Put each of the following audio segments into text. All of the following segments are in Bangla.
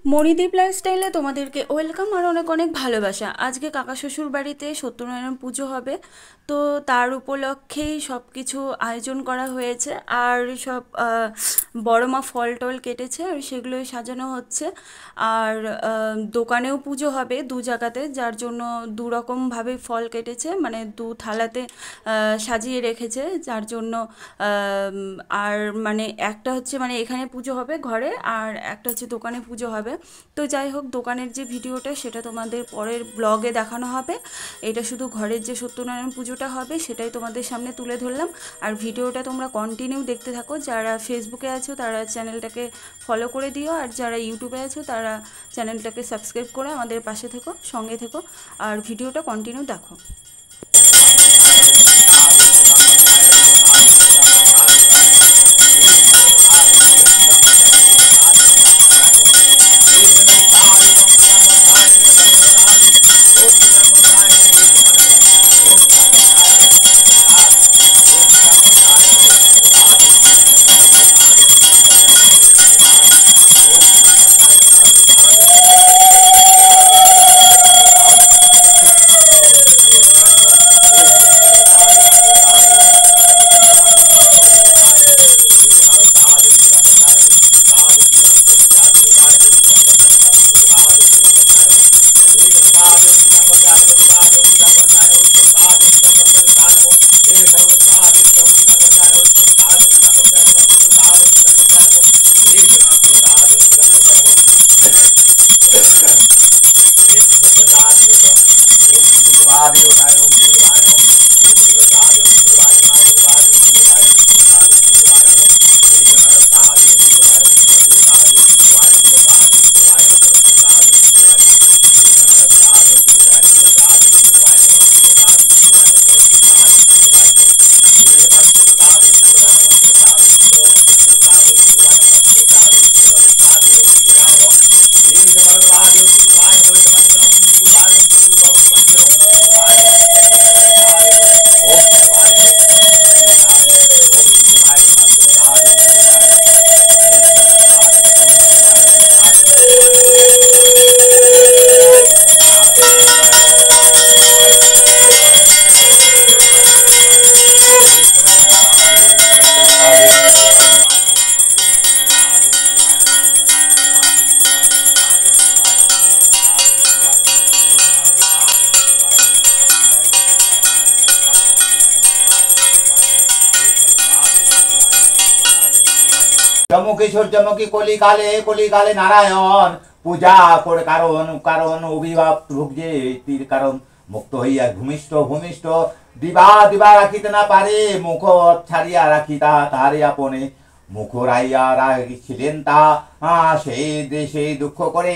মণিদীপ লাইফস্টাইলে তোমাদেরকে ওয়েলকাম আর অনেক অনেক ভালোবাসা। আজকে কাকা শ্বশুর বাড়িতে সত্যনারায়ণ পুজো হবে, তো তার উপলক্ষেই সব কিছু আয়োজন করা হয়েছে। আর সব বড় মা ফল টল কেটেছে আর সেগুলোই সাজানো হচ্ছে। আর দোকানেও পুজো হবে দু জায়গাতে, যার জন্য দু রকমভাবে ফল কেটেছে, মানে দু থালাতে সাজিয়ে রেখেছে, যার জন্য আর মানে একটা হচ্ছে মানে এখানে পুজো হবে ঘরে, আর একটা হচ্ছে দোকানে পুজো হবে। তো যাই হোক, দোকানের যে ভিডিওটা সেটা তোমাদের পরের ব্লগে দেখানো হবে। এটা শুধু ঘরের যে সত্যনারায়ণ পুজোটা হবে সেটাই তোমাদের সামনে তুলে ধরলাম। আর ভিডিওটা তোমরা কন্টিনিউ দেখতে থাকো। যারা ফেসবুকে আছো তারা চ্যানেলটাকে ফলো করে দিও, আর যারা ইউটিউবে আছো তারা চ্যানেলটাকে সাবস্ক্রাইব করে আমাদের পাশে থেকো, সঙ্গে থেকো, আর ভিডিওটা কন্টিনিউ দেখো। চমকি সূর্যমুখী কলিকালে নারায়ণ পূজা করে কারণ কারণ অভিভাব ভুগছে তীর কারণ মুক্ত হইয়া ভূমিষ্ঠ ভূমিষ্ঠ দিবা দিবা রাখিতে না পারে মুখ ছাড়িয়া রাখি তাহারে আপনে মুখ রাইয়া রাখিছিলেন তা সেই দেশে দুঃখ করে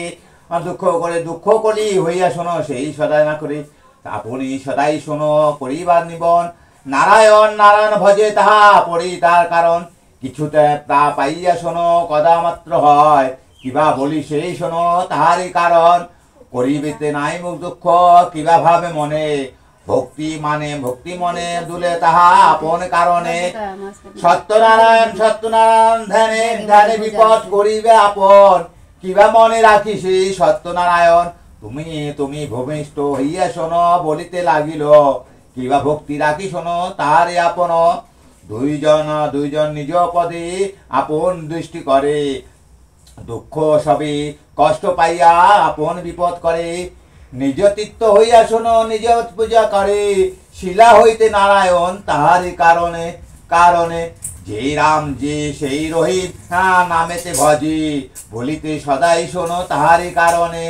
দুঃখ কলি হইয়া শোনো সেই সদাই না করে আপনি সদাই শোনো পরিবার নিবন নারায়ণ নারায়ণ ভজে তাহা পড়ি তার কারণ কিছুতে তা পাইয়া শোনো কদা মাত্র হয় কিবা বলি সেই শোনো তাহারই কারণ করিবেতে নাই মুখ দুঃখ কিবা ভাবে মনে ভক্তি মনে দুলে তাহা আপন কারণে সত্যনারায়ণ ধ্যানে ধ্যানে বিপদ করিবে আপন কিবা মনে রাখি সেই সত্যনারায়ণ তুমি ভূমিষ্ঠ হইয়া শোনো বলিতে লাগিল কিবা ভক্তি রাখি শোনো তাহারে আপন দুইজন নিজ পদে আপন দৃষ্টি করে দুঃখ সবে কষ্ট পাইয়া আপন বিপদ করে নিজ চিত্ত হইয়া শোনো নিজ পূজা করে শিলা হইতে নারায়ণ তাহারই কারণে যে রাম যে সেই রোহিত নামেতে ভজি বলিতে সদাই শোনো তাহারই কারণে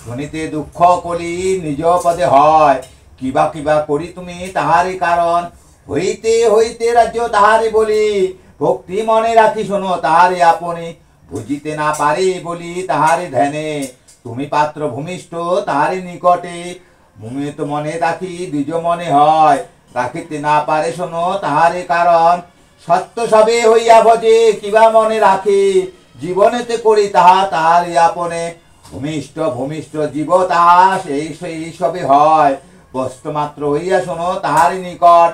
শুনিতে দুঃখ কলি নিজ পদে হয় কিবা কিবা করি তুমি তাহারই কারণ হইতে রাজ্য তাহারে বলি ভক্তি মনে রাখি শোনো তাহারে আপনি বুঝিতে না পারে বলি তাহারে ধ্যানে তুমি পাত্র ভূমিষ্ঠ তাহারে নিকটে মুমিত মনে রাখি দ্বিজ মনে হয় রাখিতে না পারে শোনো তাহারে কারণ সত্য সবে হইয়া ভজে কিবা মনে রাখি জীবনেতে করি তাহারে আপনে ভূমিষ্ঠ জীব তাহা সেই সবে হয় বস্তু মাত্র হইয়া শোনো তাহারে নিকট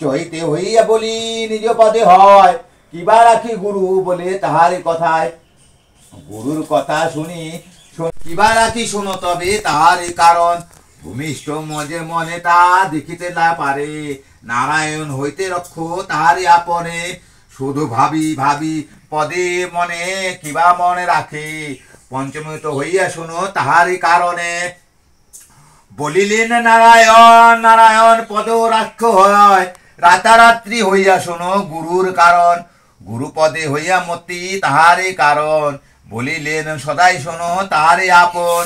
চহিতে হইয়া বলি নিজ পদে হয় কিবা রাখি গুরু বলে তাহারে কথায় গুরুর কথা শুনি কিবা রাখি শোনো তবে তাহারই কারণ ভূমিষ্ঠ মজে মনে তা দেখিতে না পারে নারায়ণ হইতে রক্ষ তাহারই আপনে শুধু ভাবি ভাবি পদে মনে কিবা মনে রাখে পঞ্চমিত হইয়া শোনো তাহারই কারণে বলিলেন নারায়ণ নারায়ণ পদ রাক্ষ হয় রাতারাত্রি হইয়া শোনো গুরুর কারণ গুরুপদে হইয়া মতি তাহারই কারণ বলিলেন সদাই শোনো তাহারে আপন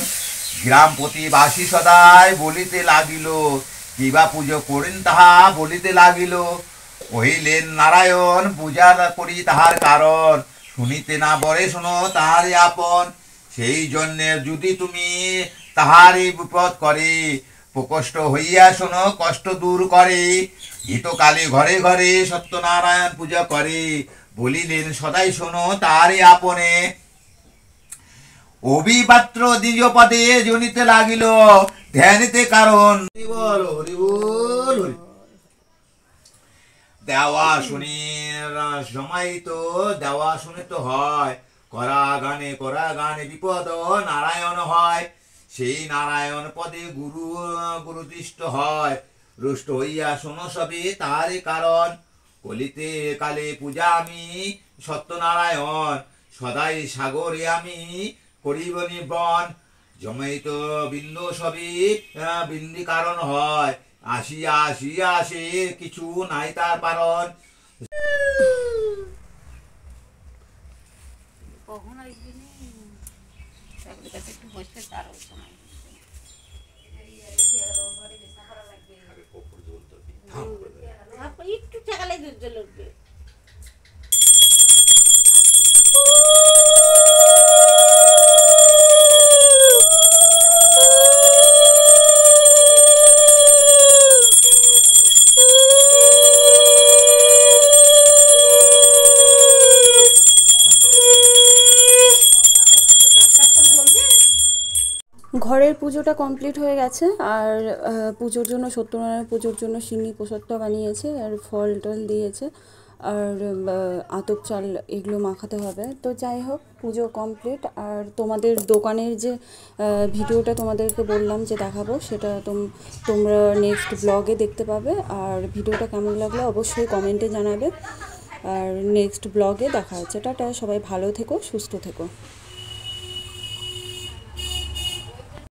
গ্রাম প্রতিবাসী সদাই বলিতে লাগিল কিবা পুজো করেন তাহা বলিতে লাগিল কহিলেন নারায়ণ পূজা করি তাহার কারণ শুনিতে না বলে শোনো তাহারে আপন সেই জন্যে যদি তুমি তাহারই বিপদ করে প্রকষ্ট হইয়া শোনো কষ্ট দূর করে হিতকালে ঘরে ঘরে সত্যনারায়ণ পূজা করে বলিলেন সদাই শোনো তাহারে আপনে অভিপাত্র দ্বিজ পদে জনিতে লাগিল ধ্যানিতে কারণ দেওয়া শুনি সময় তো দেওয়া শুনে তো হয় করা গানে বিপদ নারায়ণ হয় সেই নারায়ণ পদে গুরু গুরুদৃষ্ট হয় রুষ্ট হইয়া শোনো সবে তাহারে কারণ কলিতে কালে পূজা আমি সত্যনারায়ণ সদাই সাগরে আমি করিব নির্বন জমিত বিন্দু সবই বিন্দি কারণ হয় আসিয়া আসিয়া আসে কিছু নাই তার পারণ কখন আসবি একটু বসে তার সময় একটু ঠেকালে জল উঠবে ঘরের পুজোটা কমপ্লিট হয়ে গেছে আর পুজোর জন্য সত্যনারায়ণ পুজোর জন্য সিন্নি প্রসাদটা বানিয়েছে আর ফল টল দিয়েছে আর আতপ চাল এগুলো মাখাতে হবে তো যাই হোক পুজো কমপ্লিট আর তোমাদের দোকানের যে ভিডিওটা তোমাদেরকে বললাম যে দেখাবো সেটা তোমরা নেক্সট ব্লগে দেখতে পাবে আর ভিডিওটা কেমন লাগলো অবশ্যই কমেন্টে জানাবে আর নেক্সট ব্লগে দেখা হচ্ছে টাটা সবাই ভালো থেকো সুস্থ থেকো